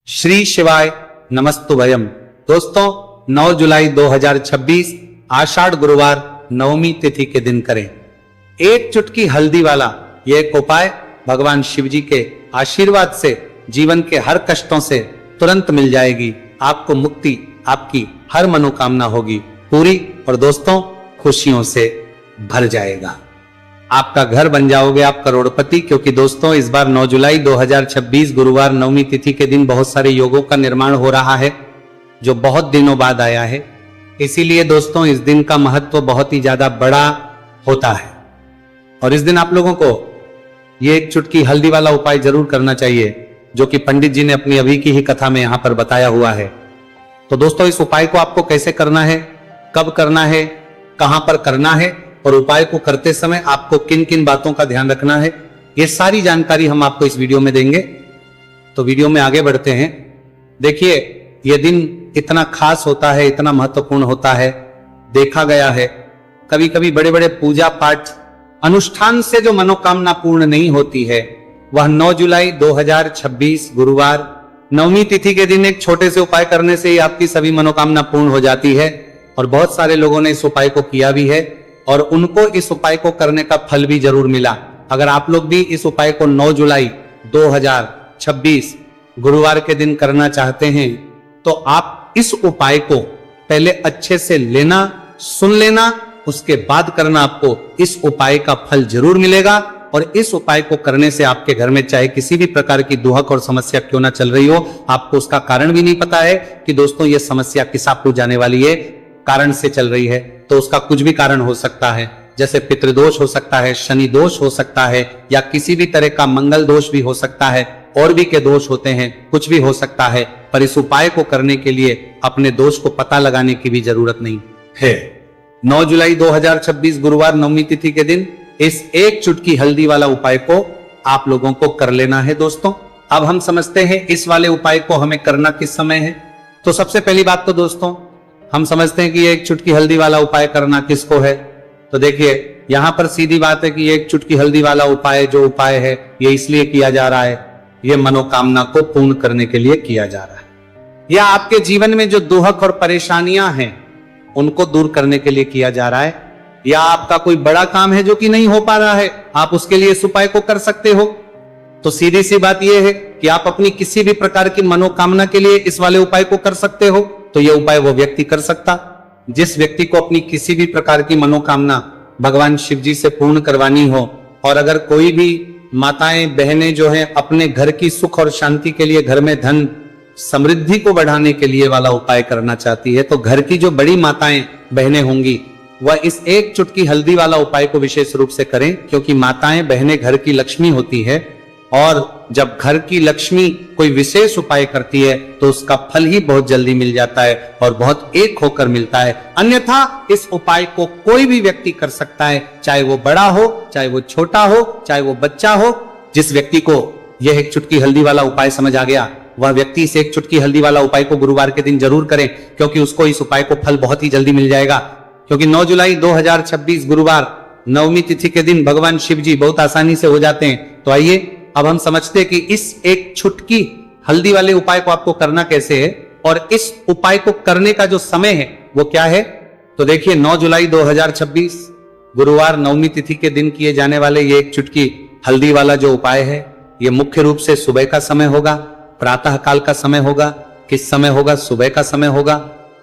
श्री शिवाय नमस्तुभयम। दोस्तों 9 जुलाई 2026 आषाढ़ गुरुवार नवमी तिथि के दिन करें एक चुटकी हल्दी वाला यह एक उपाय। भगवान शिव जी के आशीर्वाद से जीवन के हर कष्टों से तुरंत मिल जाएगी, आपको मुक्ति, आपकी हर मनोकामना होगी पूरी और दोस्तों खुशियों से भर जाएगा। आपका घर बन जाओगे आप करोड़पति, क्योंकि दोस्तों इस बार 9 जुलाई 2026 गुरुवार नवमी तिथि के दिन बहुत सारे योगों का निर्माण हो रहा है जो बहुत दिनों बाद आया है। इसीलिए दोस्तों इस दिन का महत्व बहुत ही ज्यादा बड़ा होता है और इस दिन आप लोगों को ये एक चुटकी हल्दी वाला उपाय जरूर करना चाहिए जो कि पंडित जी ने अपनी अभी की ही कथा में यहां पर बताया हुआ है। तो दोस्तों इस उपाय को आपको कैसे करना है, कब करना है, कहां पर करना है और उपाय को करते समय आपको किन किन बातों का ध्यान रखना है, ये सारी जानकारी हम आपको इस वीडियो में देंगे। तो वीडियो में आगे बढ़ते हैं। देखिए यह दिन इतना खास होता है, इतना महत्वपूर्ण होता है, देखा गया है कभी कभी बड़े बड़े पूजा पाठ अनुष्ठान से जो मनोकामना पूर्ण नहीं होती है वह 9 जुलाई 2026 गुरुवार नवमी तिथि के दिन एक छोटे से उपाय करने से ही आपकी सभी मनोकामना पूर्ण हो जाती है। और बहुत सारे लोगों ने इस उपाय को किया भी है और उनको इस उपाय को करने का फल भी जरूर मिला। अगर आप लोग भी इस उपाय को 9 जुलाई 2026 गुरुवार के दिन करना चाहते हैं तो आप इस उपाय को पहले अच्छे से लेना, सुन लेना, उसके बाद करना। आपको इस उपाय का फल जरूर मिलेगा और इस उपाय को करने से आपके घर में चाहे किसी भी प्रकार की दुहक और समस्या क्यों ना चल रही हो, आपको उसका कारण भी नहीं पता है कि दोस्तों ये समस्या किस आपको जाने वाली है, कारण से चल रही है, तो उसका कुछ भी कारण हो सकता है। जैसे पितृदोष हो सकता है, शनि दोष हो सकता है या किसी भी तरह का मंगल दोष भी हो सकता है, और भी के दोष होते हैं, कुछ भी हो सकता है। पर इस उपाय को करने के लिए अपने दोष को पता लगाने की भी जरूरत नहीं है। 9 जुलाई 2026 गुरुवार नवमी तिथि के दिन इस एक चुटकी हल्दी वाला उपाय को आप लोगों को कर लेना है। दोस्तों अब हम समझते हैं इस वाले उपाय को हमें करना किस समय है। तो सबसे पहली बात तो दोस्तों हम समझते हैं कि एक चुटकी हल्दी वाला उपाय करना किसको है। तो देखिए यहां पर सीधी बात है कि एक चुटकी हल्दी वाला उपाय जो उपाय है ये इसलिए किया जा रहा है, ये मनोकामना को पूर्ण करने के लिए किया जा रहा है, या आपके जीवन में जो दुहक और परेशानियां हैं उनको दूर करने के लिए किया जा रहा है, या आपका कोई बड़ा काम है जो कि नहीं हो पा रहा है, आप उसके लिए इस उपाय को कर सकते हो। तो सीधी सी बात यह है कि आप अपनी किसी भी प्रकार की मनोकामना के लिए इस वाले उपाय को कर सकते हो। तो यह उपाय वो व्यक्ति कर सकता जिस व्यक्ति को अपनी किसी भी प्रकार की मनोकामना भगवान शिव जी से पूर्ण करवानी हो। और अगर कोई भी माताएं बहनें जो हैं अपने घर की सुख और शांति के लिए, घर में धन समृद्धि को बढ़ाने के लिए वाला उपाय करना चाहती है, तो घर की जो बड़ी माताएं बहनें होंगी वह इस एक चुटकी हल्दी वाला उपाय को विशेष रूप से करें, क्योंकि माताएं बहनें घर की लक्ष्मी होती है और जब घर की लक्ष्मी कोई विशेष उपाय करती है तो उसका फल ही बहुत जल्दी मिल जाता है और बहुत एक होकर मिलता है। अन्यथा इस उपाय को कोई भी व्यक्ति कर सकता है, चाहे वो बड़ा हो, चाहे वो छोटा हो, चाहे वो बच्चा हो। जिस व्यक्ति को यह एक चुटकी हल्दी वाला उपाय समझ आ गया वह व्यक्ति इस एक चुटकी हल्दी वाला उपाय को गुरुवार के दिन जरूर करें, क्योंकि उसको इस उपाय को फल बहुत ही जल्दी मिल जाएगा। क्योंकि 9 जुलाई 2026 गुरुवार नवमी तिथि के दिन भगवान शिव जी बहुत आसानी से हो जाते हैं। तो आइए अब हम समझते हैं कि इस एक चुटकी हल्दी वाले उपाय को आपको करना कैसे है और इस उपाय को करने का जो समय है वो क्या है। तो देखिए 9 जुलाई 2026 गुरुवार नवमी तिथि के दिन किए जाने वाले ये एक चुटकी हल्दी वाला जो उपाय है ये मुख्य रूप से सुबह का समय होगा, प्रातः काल का समय होगा। किस समय होगा? सुबह का समय होगा।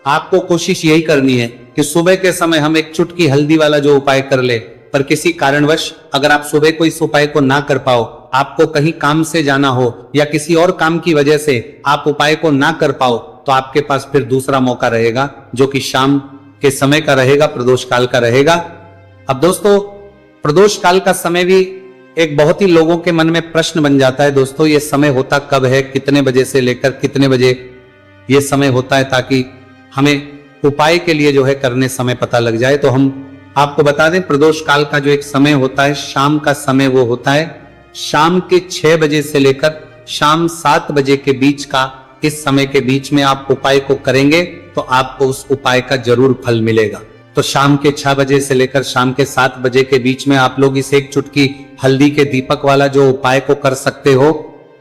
आपको कोशिश यही करनी है कि सुबह के समय हम एक चुटकी हल्दी वाला जो उपाय कर ले। पर किसी कारणवश अगर आप सुबह को इस उपाय को ना कर पाओ, आपको कहीं काम से जाना हो या किसी और काम की वजह से आप उपाय को ना कर पाओ, तो आपके पास फिर दूसरा मौका रहेगा जो कि शाम के समय का रहेगा, प्रदोष काल का रहेगा। अब दोस्तों प्रदोष काल का समय भी एक बहुत ही लोगों के मन में प्रश्न बन जाता है। दोस्तों ये समय होता कब है, कितने बजे से लेकर कितने बजे ये समय होता है, ताकि हमें उपाय के लिए जो है करने समय पता लग जाए। तो हम आपको बता दें प्रदोष काल का जो एक समय होता है, शाम का समय, वो होता है शाम के 6 बजे से लेकर शाम 7 बजे के बीच का। इस समय के बीच में आप उपाय को करेंगे तो आपको उस उपाय का जरूर फल मिलेगा। तो शाम के 6 बजे से लेकर शाम के 7 बजे के बीच में आप लोग इस एक चुटकी हल्दी के दीपक वाला जो उपाय को कर सकते हो।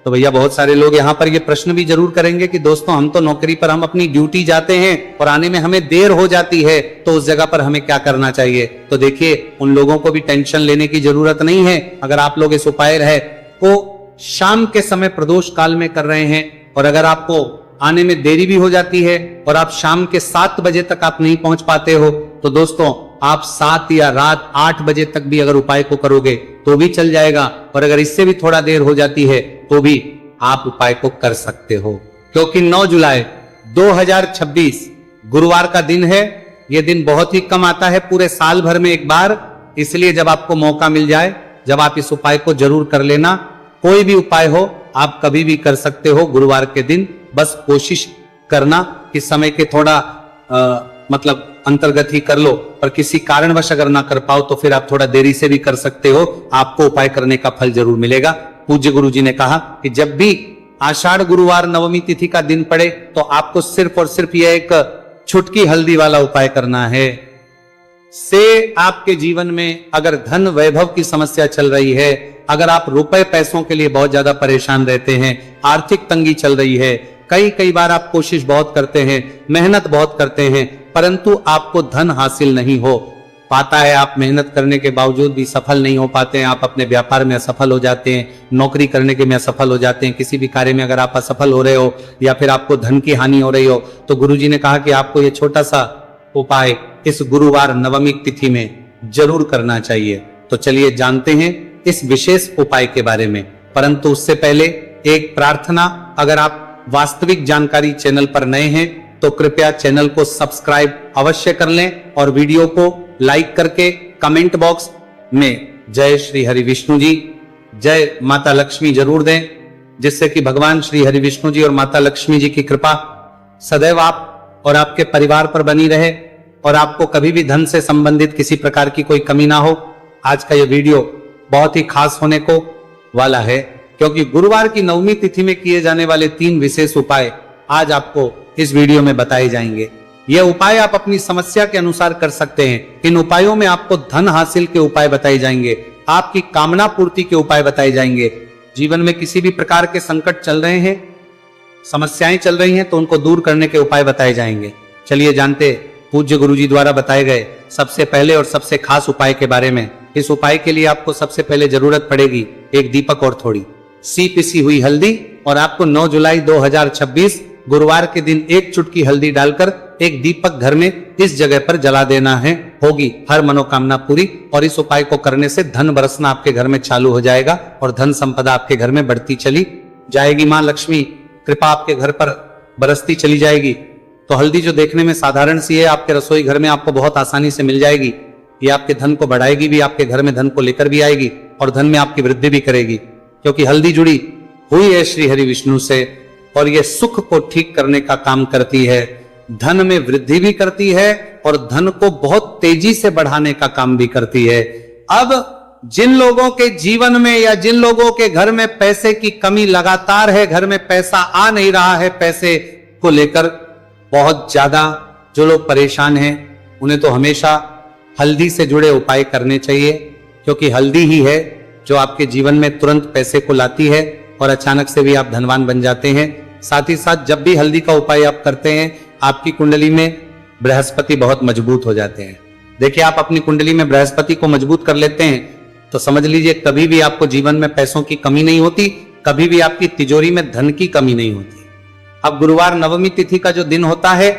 तो भैया बहुत सारे लोग यहाँ पर ये प्रश्न भी जरूर करेंगे कि दोस्तों हम तो नौकरी पर हम अपनी ड्यूटी जाते हैं और आने में हमें देर हो जाती है, तो उस जगह पर हमें क्या करना चाहिए। तो देखिए उन लोगों को भी टेंशन लेने की जरूरत नहीं है। अगर आप लोग इस उपाय है को शाम के समय प्रदोष काल में कर रहे हैं और अगर आपको आने में देरी भी हो जाती है और आप शाम के 7 बजे तक आप नहीं पहुंच पाते हो, तो दोस्तों आप 7 या रात 8 बजे तक भी अगर उपाय को करोगे तो भी चल जाएगा। और अगर इससे भी थोड़ा देर हो जाती है तो भी आप उपाय को कर सकते हो, क्योंकि 9 जुलाई 2026 गुरुवार का दिन है। यह दिन बहुत ही कम आता है पूरे साल भर में एक बार, इसलिए जब आपको मौका मिल जाए, जब आप इस उपाय को जरूर कर लेना। कोई भी उपाय हो आप कभी भी कर सकते हो गुरुवार के दिन, बस कोशिश करना कि समय के थोड़ा मतलब अंतर्गत ही कर लो, पर किसी कारणवश अगर ना कर पाओ तो फिर आप थोड़ा देरी से भी कर सकते हो, आपको उपाय करने का फल जरूर मिलेगा। पूज्य गुरु जी ने कहा कि जब भी आषाढ़ गुरुवार नवमी तिथि का दिन पड़े तो आपको सिर्फ और सिर्फ यह एक छुटकी हल्दी वाला उपाय करना है। से आपके जीवन में अगर धन वैभव की समस्या चल रही है, अगर आप रुपए पैसों के लिए बहुत ज्यादा परेशान रहते हैं, आर्थिक तंगी चल रही है, कई बार आप कोशिश बहुत करते हैं, मेहनत बहुत करते हैं, परंतु आपको धन हासिल नहीं हो पाता है, आप मेहनत करने के बावजूद भी सफल नहीं हो पाते हैं, आप अपने व्यापार में असफल हो जाते हैं, नौकरी करने के में असफल हो जाते हैं, किसी भी कार्य में अगर आप असफल हो रहे हो या फिर आपको धन की हानि हो रही हो, तो गुरुजी ने कहा कि आपको ये छोटा सा उपाय इस गुरुवार नवमी तिथि में जरूर करना चाहिए। तो चलिए जानते हैं इस विशेष उपाय के बारे में, परंतु उससे पहले एक प्रार्थना, अगर आप वास्तविक जानकारी चैनल पर नए हैं तो कृपया चैनल को सब्सक्राइब अवश्य कर लें और वीडियो को लाइक करके कमेंट बॉक्स में जय श्री हरि विष्णु जी, जय माता लक्ष्मी जरूर दें, जिससे कि भगवान श्री हरि विष्णु जी और माता लक्ष्मी जी की कृपा सदैव आप और आपके परिवार पर बनी रहे और आपको कभी भी धन से संबंधित किसी प्रकार की कोई कमी ना हो। आज का यह वीडियो बहुत ही खास होने को वाला है, क्योंकि गुरुवार की नवमी तिथि में किए जाने वाले 3 विशेष उपाय आज आपको इस वीडियो में बताए जाएंगे। यह उपाय आप अपनी समस्या के अनुसार कर सकते हैं। इन उपायों में आपको धन हासिल के उपाय बताए जाएंगे, आपकी कामना पूर्ति के उपाय बताए जाएंगे। जीवन में किसी भी प्रकार के संकट चल रहे हैं, समस्याएं चल रही हैं, तो उनको दूर करने के उपाय बताए जाएंगे। चलिए जानते पूज्य गुरु जी द्वारा बताए गए सबसे पहले और सबसे खास उपाय के बारे में। इस उपाय के लिए आपको सबसे पहले जरूरत पड़ेगी एक दीपक और थोड़ी सी पिसी हुई हल्दी, और आपको 9 जुलाई 2026 गुरुवार के दिन एक चुटकी हल्दी डालकर एक दीपक घर में इस जगह पर जला देना है। होगी हर मनोकामना पूरी, और इस उपाय को करने से धन बरसना आपके घर में चालू हो जाएगा और धन संपदा आपके घर में बढ़ती चली जाएगी। मां लक्ष्मी कृपा आपके घर पर बरसती चली जाएगी। तो हल्दी जो देखने में साधारण सी है, आपके रसोई घर में आपको बहुत आसानी से मिल जाएगी। ये आपके धन को बढ़ाएगी भी, आपके घर में धन को लेकर भी आएगी और धन में आपकी वृद्धि भी करेगी, क्योंकि हल्दी जुड़ी हुई है श्री हरि विष्णु से और यह सुख को ठीक करने का काम करती है, धन में वृद्धि भी करती है और धन को बहुत तेजी से बढ़ाने का काम भी करती है। अब जिन लोगों के जीवन में या जिन लोगों के घर में पैसे की कमी लगातार है, घर में पैसा आ नहीं रहा है, पैसे को लेकर बहुत ज्यादा जो लोग परेशान हैं, उन्हें तो हमेशा हल्दी से जुड़े उपाय करने चाहिए, क्योंकि हल्दी ही है जो आपके जीवन में तुरंत पैसे को लाती है और अचानक से भी आप धनवान बन जाते हैं। साथ ही साथ जब भी हल्दी का उपाय आप करते हैं, आपकी कुंडली में बृहस्पति बहुत मजबूत हो जाते हैं। देखिए, आप अपनी कुंडली में बृहस्पति को मजबूत कर लेते हैं तो समझ लीजिए कभी भी आपको जीवन में पैसों की कमी नहीं होती, कभी भी आपकी तिजोरी में धन की कमी नहीं होती। अब गुरुवार नवमी तिथि का जो दिन होता है,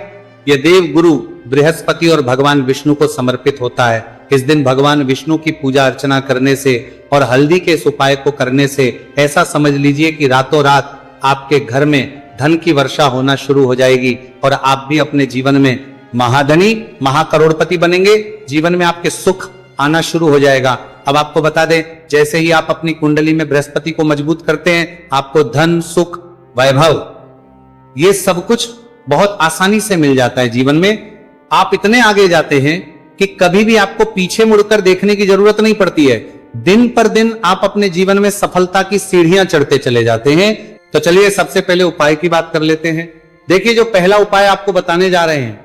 यह देव गुरु बृहस्पति और भगवान विष्णु को समर्पित होता है। इस दिन भगवान विष्णु की पूजा अर्चना करने से और हल्दी के इस उपाय को करने से ऐसा समझ लीजिए कि रातों रात आपके घर में धन की वर्षा होना शुरू हो जाएगी और आप भी अपने जीवन में महाधनी महाकरोड़पति बनेंगे। जीवन में आपके सुख आना शुरू हो जाएगा। अब आपको बता दें, जैसे ही आप अपनी कुंडली में बृहस्पति को मजबूत करते हैं, आपको धन सुख वैभव ये सब कुछ बहुत आसानी से मिल जाता है। जीवन में आप इतने आगे जाते हैं कि कभी भी आपको पीछे मुड़कर देखने की जरूरत नहीं पड़ती है। दिन पर दिन आप अपने जीवन में सफलता की सीढ़ियां चढ़ते चले जाते हैं। तो चलिए सबसे पहले उपाय की बात कर लेते हैं। देखिए, जो पहला उपाय आपको बताने जा रहे हैं,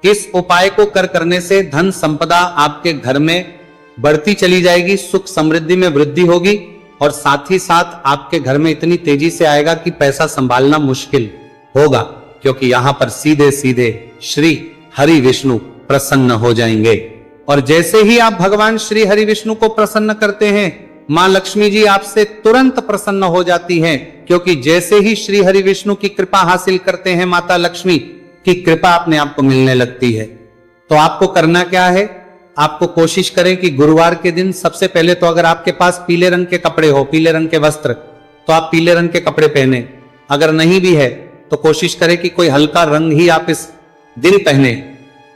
इस उपाय को करने से धन संपदा आपके घर में बढ़ती चली जाएगी, सुख समृद्धि में वृद्धि होगी और साथ ही साथ आपके घर में इतनी तेजी से आएगा कि पैसा संभालना मुश्किल होगा, क्योंकि यहां पर सीधे सीधे श्री हरि विष्णु प्रसन्न हो जाएंगे। और जैसे ही आप भगवान श्री हरि विष्णु को प्रसन्न करते हैं, मां लक्ष्मी जी आपसे तुरंत प्रसन्न हो जाती हैं, क्योंकि जैसे ही श्री हरि विष्णु की कृपा हासिल करते हैं, माता लक्ष्मी की कृपा अपने आप को मिलने लगती है। तो आपको करना क्या है, आपको कोशिश करें कि गुरुवार के दिन सबसे पहले तो अगर आपके पास पीले रंग के कपड़े हो, पीले रंग के वस्त्र, तो आप पीले रंग के कपड़े पहने। अगर नहीं भी है तो कोशिश करें कि कोई हल्का रंग ही आप इस दिन पहने।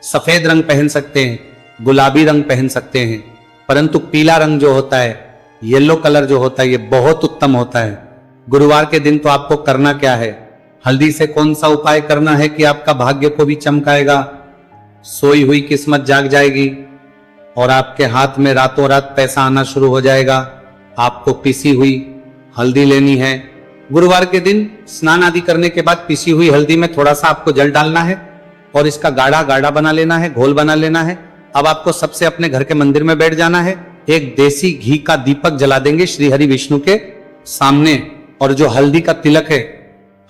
सफेद रंग पहन सकते हैं, गुलाबी रंग पहन सकते हैं, परंतु पीला रंग जो होता है, येलो कलर जो होता है, ये बहुत उत्तम होता है। गुरुवार के दिन तो आपको करना क्या है, हल्दी से कौन सा उपाय करना है कि आपका भाग्य को भी चमकाएगा, सोई हुई किस्मत जाग जाएगी और आपके हाथ में रातों रात पैसा आना शुरू हो जाएगा। आपको पिसी हुई हल्दी लेनी है। गुरुवार के दिन स्नान आदि करने के बाद पिसी हुई हल्दी में थोड़ा सा आपको जल डालना है और इसका गाढ़ा गाढ़ा बना लेना है, घोल बना लेना है। अब आपको सबसे अपने घर के मंदिर में बैठ जाना है, एक देसी घी का दीपक जला देंगे श्री हरि विष्णु के सामने, और जो हल्दी का तिलक है,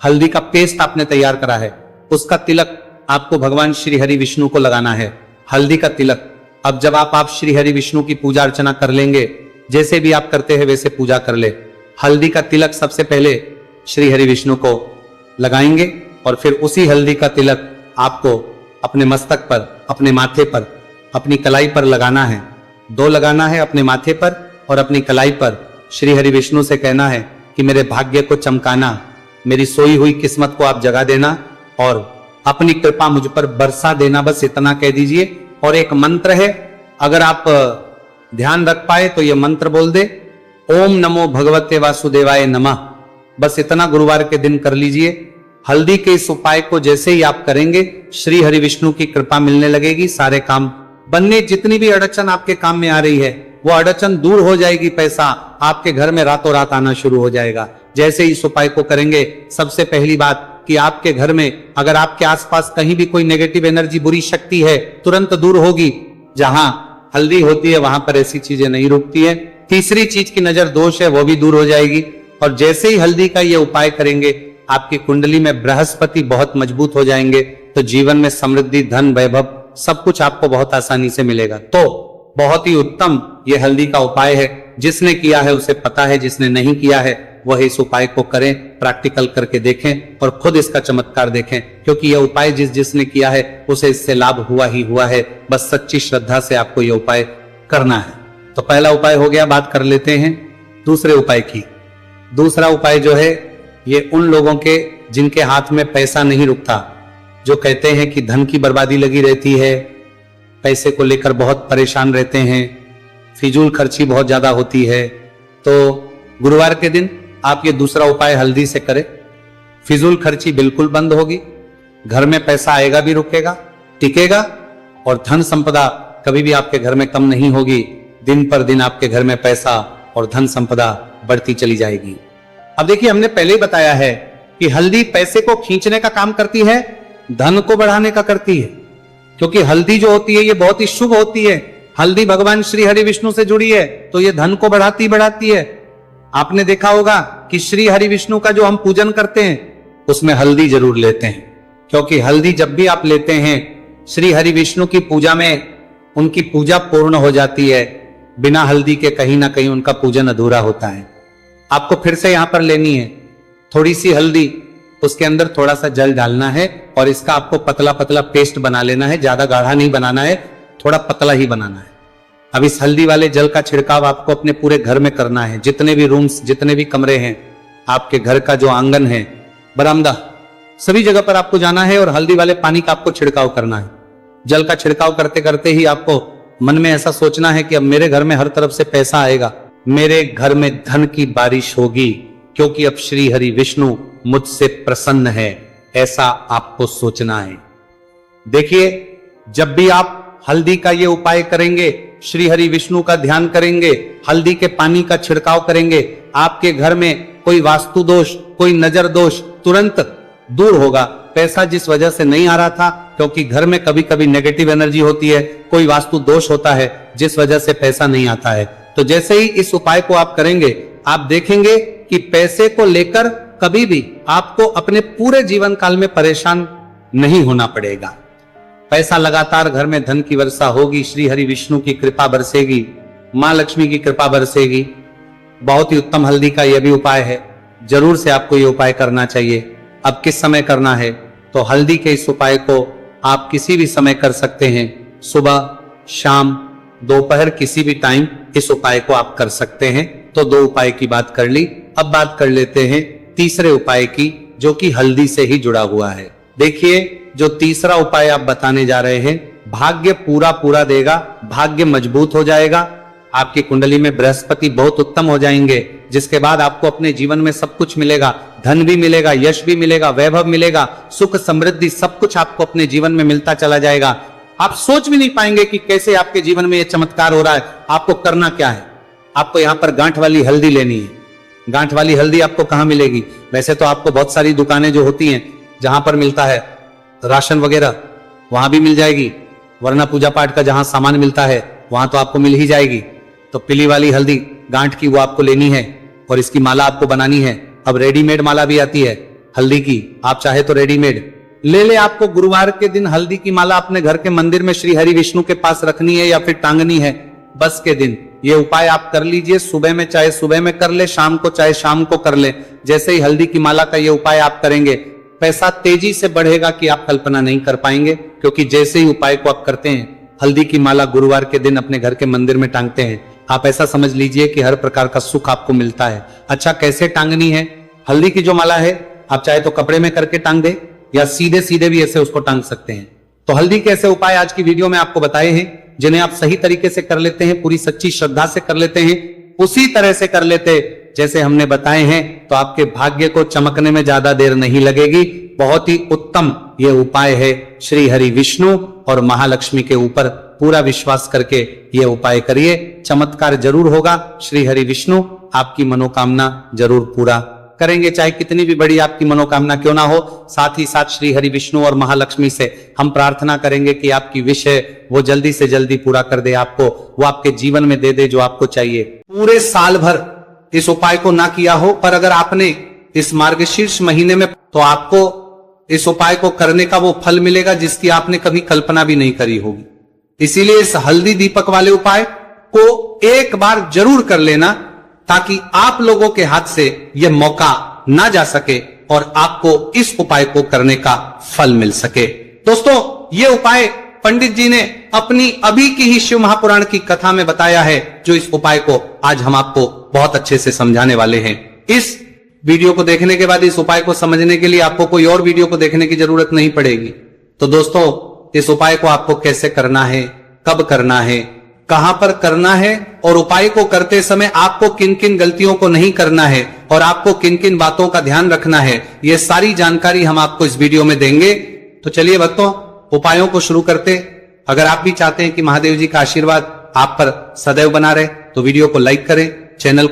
हल्दी का पेस्ट आपने तैयार करा है, उसका तिलक आपको भगवान श्री हरि विष्णु को लगाना है, हल्दी का तिलक। अब जब आप श्री हरि विष्णु की पूजा अर्चना कर लेंगे, जैसे भी आप करते हैं वैसे पूजा कर ले। हल्दी का तिलक सबसे पहले श्री हरि विष्णु को लगाएंगे और फिर उसी हल्दी का तिलक आपको अपने मस्तक पर, अपने माथे पर, अपनी कलाई पर लगाना है। 2 लगाना है, अपने माथे पर और अपनी कलाई पर। श्री हरि विष्णु से कहना है कि मेरे भाग्य को चमकाना, मेरी सोई हुई किस्मत को आप जगा देना और अपनी कृपा मुझ पर बरसा देना, बस इतना कह दीजिए। और एक मंत्र है, अगर आप ध्यान रख पाए तो यह मंत्र बोल दे, ओम नमो भगवते वासुदेवाय नमः। बस इतना गुरुवार के दिन कर लीजिए। हल्दी के इस उपाय को जैसे ही आप करेंगे, श्री हरि विष्णु की कृपा मिलने लगेगी, सारे काम बनने, जितनी भी अड़चन आपके काम में आ रही है वो अड़चन दूर हो जाएगी, पैसा आपके घर में रातों रात आना शुरू हो जाएगा। जैसे इस उपाय को करेंगे, सबसे पहली बात कि आपके घर में अगर आपके आसपास कहीं भी कोई नेगेटिव एनर्जी, बुरी शक्ति है, तुरंत दूर होगी। जहां हल्दी होती है वहां पर ऐसी चीजें नहीं रुकती है। तीसरी चीज की नजर दोष है, वो भी दूर हो जाएगी। और जैसे ही हल्दी का ये उपाय करेंगे, आपकी कुंडली में बृहस्पति बहुत मजबूत हो जाएंगे, तो जीवन में समृद्धि, धन, वैभव सब कुछ आपको बहुत आसानी से मिलेगा। तो बहुत ही उत्तम ये हल्दी का उपाय है। जिसने किया है उसे पता है, जिसने नहीं किया है वह इस उपाय को करें, प्रैक्टिकल करके देखें और खुद इसका चमत्कार देखें, क्योंकि यह उपाय जिसने किया है उसे इससे लाभ हुआ ही हुआ है। बस सच्ची श्रद्धा से आपको यह उपाय करना है। तो पहला उपाय हो गया, बात कर लेते हैं दूसरे उपाय की। दूसरा उपाय जो है, ये उन लोगों के जिनके हाथ में पैसा नहीं रुकता, जो कहते हैं कि धन की बर्बादी लगी रहती है, पैसे को लेकर बहुत परेशान रहते हैं, फिजूल खर्ची बहुत ज्यादा होती है। तो गुरुवार के दिन आप ये दूसरा उपाय हल्दी से करें, फिजूल खर्ची बिल्कुल बंद होगी, घर में पैसा आएगा भी, रुकेगा, टिकेगा, और धन संपदा कभी भी आपके घर में कम नहीं होगी। दिन पर दिन आपके घर में पैसा और धन संपदा बढ़ती चली जाएगी। अब देखिए, हमने पहले ही बताया है कि हल्दी पैसे को खींचने का काम करती है, धन को बढ़ाने का करती है, क्योंकि हल्दी जो होती है ये बहुत ही शुभ होती है। हल्दी भगवान श्री हरि विष्णु से जुड़ी है, तो ये धन को बढ़ाती है। आपने देखा होगा कि श्री हरि विष्णु का जो हम पूजन करते हैं उसमें हल्दी जरूर लेते हैं, क्योंकि हल्दी जब भी आप लेते हैं श्री हरि विष्णु की पूजा में, उनकी पूजा पूर्ण हो जाती है। बिना हल्दी के कहीं ना कहीं उनका पूजन अधूरा होता है। आपको फिर से यहां पर लेनी है थोड़ी सी हल्दी, उसके अंदर थोड़ा सा जल डालना है और इसका आपको पतला पतला पेस्ट बना लेना है। ज्यादा गाढ़ा नहीं बनाना है, थोड़ा पतला ही बनाना है। अब इस हल्दी वाले जल का छिड़काव आपको अपने पूरे घर में करना है। जितने भी रूम्स, जितने भी कमरे हैं, आपके घर का जो आंगन है, बरामदा, सभी जगह पर आपको जाना है और हल्दी वाले पानी का आपको छिड़काव करना है। जल का छिड़काव करते करते ही आपको मन में ऐसा सोचना है कि अब मेरे घर में हर तरफ से पैसा आएगा, मेरे घर में धन की बारिश होगी, क्योंकि अब श्री हरि विष्णु मुझसे प्रसन्न है। ऐसा आपको सोचना है। देखिए, जब भी आप हल्दी का ये उपाय करेंगे, श्री हरि विष्णु का ध्यान करेंगे, हल्दी के पानी का छिड़काव करेंगे, आपके घर में कोई वास्तु दोष, कोई नजर दोष तुरंत दूर होगा। पैसा जिस वजह से नहीं आ रहा था, क्योंकि घर में कभी कभी नेगेटिव एनर्जी होती है, कोई वास्तु दोष होता है जिस वजह से पैसा नहीं आता है। तो जैसे ही इस उपाय को आप करेंगे, आप देखेंगे कि पैसे को लेकर कभी भी आपको अपने पूरे जीवन काल में परेशान नहीं होना पड़ेगा। पैसा लगातार घर में धन की वर्षा होगी, श्री हरि विष्णु की कृपा बरसेगी, मां लक्ष्मी की कृपा बरसेगी। बहुत ही उत्तम हल्दी का यह भी उपाय है, जरूर से आपको यह उपाय करना चाहिए। अब किस समय करना है, तो हल्दी के इस उपाय को आप किसी भी समय कर सकते हैं, सुबह, शाम, दोपहर, किसी भी टाइम इस उपाय को आप कर सकते हैं। तो 2 उपाय की बात कर ली, अब बात कर लेते हैं तीसरे उपाय की, जो कि हल्दी से ही जुड़ा हुआ है। देखिए, जो तीसरा उपाय आप बताने जा रहे हैं, भाग्य पूरा देगा, भाग्य मजबूत हो जाएगा, आपकी कुंडली में बृहस्पति बहुत उत्तम हो जाएंगे, जिसके बाद आपको अपने जीवन में सब कुछ मिलेगा, धन भी मिलेगा, यश भी मिलेगा, वैभव मिलेगा, सुख समृद्धि सब कुछ आपको अपने जीवन में मिलता चला जाएगा। आप सोच भी नहीं पाएंगे कि कैसे आपके जीवन में यह चमत्कार हो रहा है। आपको करना क्या है, आपको यहां पर गांठ वाली हल्दी लेनी है। गांठ वाली हल्दी आपको कहां मिलेगी? वैसे तो आपको बहुत सारी दुकानें जो होती हैं जहां पर मिलता है राशन वगैरह, वहां भी मिल जाएगी, वरना पूजा पाठ का जहां सामान मिलता है वहां तो आपको मिल ही जाएगी। तो पीली वाली हल्दी गांठ की वो आपको लेनी है और इसकी माला आपको बनानी है। अब रेडीमेड माला भी आती है हल्दी की, आप चाहे तो रेडीमेड ले ले। आपको गुरुवार के दिन हल्दी की माला अपने घर के मंदिर में श्री हरि विष्णु के पास रखनी है या फिर टांगनी है। बस के दिन ये उपाय आप कर लीजिए, सुबह में चाहे सुबह में कर ले, शाम को चाहे शाम को कर ले। जैसे ही हल्दी की माला का ये उपाय आप करेंगे, पैसा तेजी से बढ़ेगा कि आप कल्पना नहीं कर पाएंगे, क्योंकि जैसे ही उपाय को आप करते हैं, हल्दी की माला गुरुवार के दिन अपने घर के मंदिर में टांगते हैं, आप ऐसा समझ लीजिए कि हर प्रकार का सुख आपको मिलता है। अच्छा, कैसे टांगनी है हल्दी की जो माला है? आप चाहे तो कपड़े में करके टांग दे या सीधे सीधे भी ऐसे उसको टांग सकते हैं। तो हल्दी के ऐसे उपाय आज की वीडियो में आपको बताए हैं, जिन्हें आप सही तरीके से कर लेते हैं, पूरी सच्ची श्रद्धा से कर लेते हैं, उसी तरह से कर लेते जैसे हमने बताए हैं, तो आपके भाग्य को चमकने में ज्यादा देर नहीं लगेगी। बहुत ही उत्तम ये उपाय है। श्री हरि विष्णु और महालक्ष्मी के ऊपर पूरा विश्वास करके ये उपाय करिए, चमत्कार जरूर होगा। श्री हरि विष्णु आपकी मनोकामना जरूर पूरा करेंगे, चाहे कितनी भी बड़ी आपकी मनोकामना क्यों ना हो। साथ ही साथ श्री हरि विष्णु और महालक्ष्मी से हम प्रार्थना करेंगे कि आपकी विश है वो जल्दी से जल्दी पूरा कर दे, आपको वो आपके जीवन में दे दे जो आपको चाहिए। पूरे साल भर इस उपाय को ना किया हो, पर अगर आपने इस मार्गशीर्ष महीने में, तो आपको इस उपाय को करने का वो फल मिलेगा जिसकी आपने कभी कल्पना भी नहीं करी होगी। इसीलिए इस हल्दी दीपक वाले उपाय को एक बार जरूर कर लेना, ताकि आप लोगों के हाथ से यह मौका ना जा सके और आपको इस उपाय को करने का फल मिल सके। दोस्तों, यह उपाय पंडित जी ने अपनी अभी की ही शिव महापुराण की कथा में बताया है, जो इस उपाय को आज हम आपको बहुत अच्छे से समझाने वाले हैं। इस वीडियो को देखने के बाद इस उपाय को समझने के लिए आपको कोई और वीडियो को देखने की जरूरत नहीं पड़ेगी। तो दोस्तों, इस उपाय को आपको कैसे करना है, कब करना है, कहां पर करना है, और उपाय को करते समय आपको किन किन गलतियों को नहीं करना है और आपको किन किन बातों का ध्यान रखना है, यह सारी जानकारी हम आपको इस वीडियो में देंगे। तो चलिए भक्तों, उपायों को शुरू करते। अगर आप भी चाहते हैं कि महादेव जी का आशीर्वाद आप पर सदैव बना रहे, तो वीडियो को लाइक करें, चैनल को